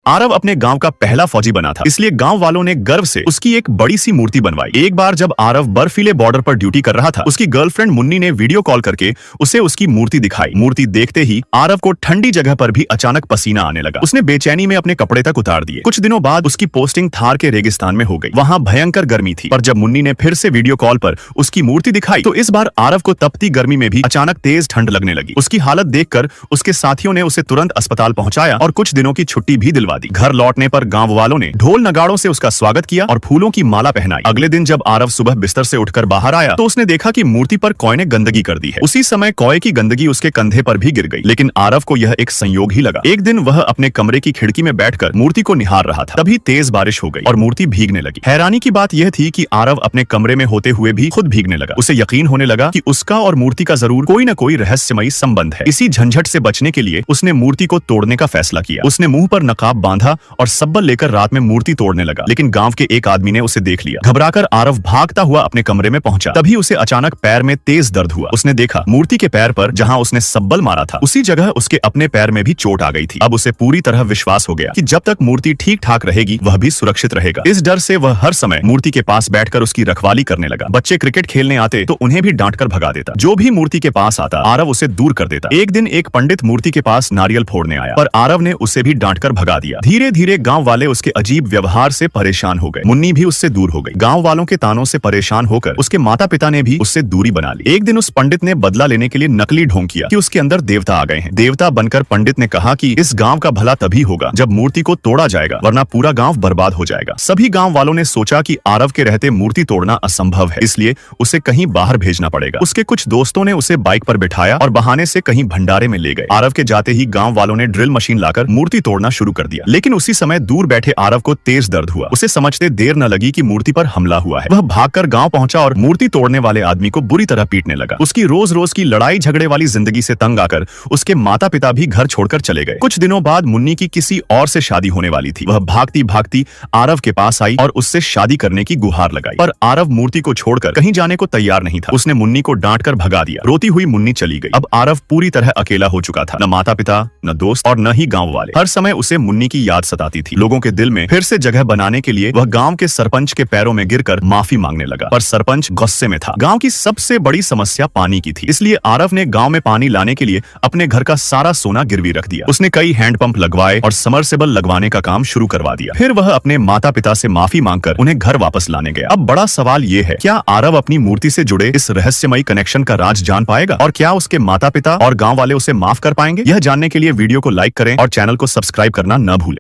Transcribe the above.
आरव अपने गांव का पहला फौजी बना था, इसलिए गांव वालों ने गर्व से उसकी एक बड़ी सी मूर्ति बनवाई। एक बार जब आरव बर्फीले बॉर्डर पर ड्यूटी कर रहा था, उसकी गर्लफ्रेंड मुन्नी ने वीडियो कॉल करके उसे उसकी मूर्ति दिखाई। मूर्ति देखते ही आरव को ठंडी जगह पर भी अचानक पसीना आने लगा। उसने बेचैनी में अपने कपड़े तक उतार दिए। कुछ दिनों बाद उसकी पोस्टिंग थार के रेगिस्तान में हो गई। वहाँ भयंकर गर्मी थी, पर जब मुन्नी ने फिर से वीडियो कॉल पर उसकी मूर्ति दिखाई तो इस बार आरव को तपती गर्मी में भी अचानक तेज ठंड लगने लगी। उसकी हालत देखकर उसके साथियों ने उसे तुरंत अस्पताल पहुंचाया और कुछ दिनों की छुट्टी भी दिलवा दी। घर लौटने पर गांव वालों ने ढोल नगाड़ों से उसका स्वागत किया और फूलों की माला पहनाई। अगले दिन जब आरव सुबह बिस्तर से उठकर बाहर आया तो उसने देखा कि मूर्ति पर कौए ने गंदगी कर दी है। उसी समय कौए की गंदगी उसके कंधे पर भी गिर गई, लेकिन आरव को यह एक संयोग ही लगा। एक दिन वह अपने कमरे की खिड़की में बैठकर मूर्ति को निहार रहा था, तभी तेज बारिश हो गई और मूर्ति भीगने लगी। हैरानी की बात यह थी कि आरव अपने कमरे में होते हुए भी खुद भीगने लगा। उसे यकीन होने लगा कि उसका और मूर्ति का जरूर कोई न कोई रहस्यमयी संबंध है। इसी झंझट से बचने के लिए उसने मूर्ति को तोड़ने का फैसला किया। उसने मुंह पर नकाब बांधा और सब्बल लेकर रात में मूर्ति तोड़ने लगा, लेकिन गांव के एक आदमी ने उसे देख लिया। घबराकर आरव भागता हुआ अपने कमरे में पहुंचा। तभी उसे अचानक पैर में तेज दर्द हुआ। उसने देखा मूर्ति के पैर पर जहां उसने सब्बल मारा था, उसी जगह उसके अपने पैर में भी चोट आ गई थी। अब उसे पूरी तरह विश्वास हो गया कि जब तक मूर्ति ठीक ठाक रहेगी वह भी सुरक्षित रहेगा। इस डर से वह हर समय मूर्ति के पास बैठकर उसकी रखवाली करने लगा। बच्चे क्रिकेट खेलने आते तो उन्हें भी डांट कर भगा देता। जो भी मूर्ति के पास आता आरव उसे दूर कर देता। एक दिन एक पंडित मूर्ति के पास नारियल फोड़ने आया, पर आरव ने उसे भी डांट कर भगा दिया। धीरे धीरे गांव वाले उसके अजीब व्यवहार से परेशान हो गए। मुन्नी भी उससे दूर हो गई। गांव वालों के तानों से परेशान होकर उसके माता पिता ने भी उससे दूरी बना ली। एक दिन उस पंडित ने बदला लेने के लिए नकली ढोंग किया कि उसके अंदर देवता आ गए हैं। देवता बनकर पंडित ने कहा कि इस गांव का भला तभी होगा जब मूर्ति को तोड़ा जाएगा, वरना पूरा गांव बर्बाद हो जाएगा। सभी गांव वालों ने सोचा कि आरव के रहते मूर्ति तोड़ना असंभव है, इसलिए उसे कहीं बाहर भेजना पड़ेगा। उसके कुछ दोस्तों ने उसे बाइक पर बिठाया और बहाने से कहीं भंडारे में ले गए। आरव के जाते ही गांव वालों ने ड्रिल मशीन लाकर मूर्ति तोड़ना शुरू कर दिया, लेकिन उसी समय दूर बैठे आरव को तेज दर्द हुआ। उसे समझते देर न लगी कि मूर्ति पर हमला हुआ है। वह भागकर गांव पहुंचा और मूर्ति तोड़ने वाले आदमी को बुरी तरह पीटने लगा। उसकी रोज रोज की लड़ाई झगड़े वाली जिंदगी से तंग आकर उसके माता पिता भी घर छोड़कर चले गए। कुछ दिनों बाद मुन्नी की किसी और से शादी होने वाली थी। वह भागती भागती आरव के पास आई और उससे शादी करने की गुहार लगाई, पर आरव मूर्ति को छोड़कर कहीं जाने को तैयार नहीं था। उसने मुन्नी को डांट कर भगा दिया। रोती हुई मुन्नी चली गई। अब आरव पूरी तरह अकेला हो चुका था। न माता पिता, न दोस्त और न ही गाँव वाले। हर समय उसे मुन्नी की याद सताती थी। लोगों के दिल में फिर से जगह बनाने के लिए वह गांव के सरपंच के पैरों में गिरकर माफी मांगने लगा, पर सरपंच गुस्से में था। गांव की सबसे बड़ी समस्या पानी की थी, इसलिए आरव ने गांव में पानी लाने के लिए अपने घर का सारा सोना गिरवी रख दिया। उसने कई हैंडपंप लगवाए और समरसेबल लगवाने का काम शुरू करवा दिया। फिर वह अपने माता पिता से माफी मांगकर उन्हें घर वापस लाने गया। अब बड़ा सवाल ये है, क्या आरव अपनी मूर्ति से जुड़े इस रहस्यमयी कनेक्शन का राज जान पाएगा और क्या उसके माता पिता और गाँव वाले उसे माफ कर पाएंगे? यह जानने के लिए वीडियो को लाइक करें और चैनल को सब्सक्राइब करना न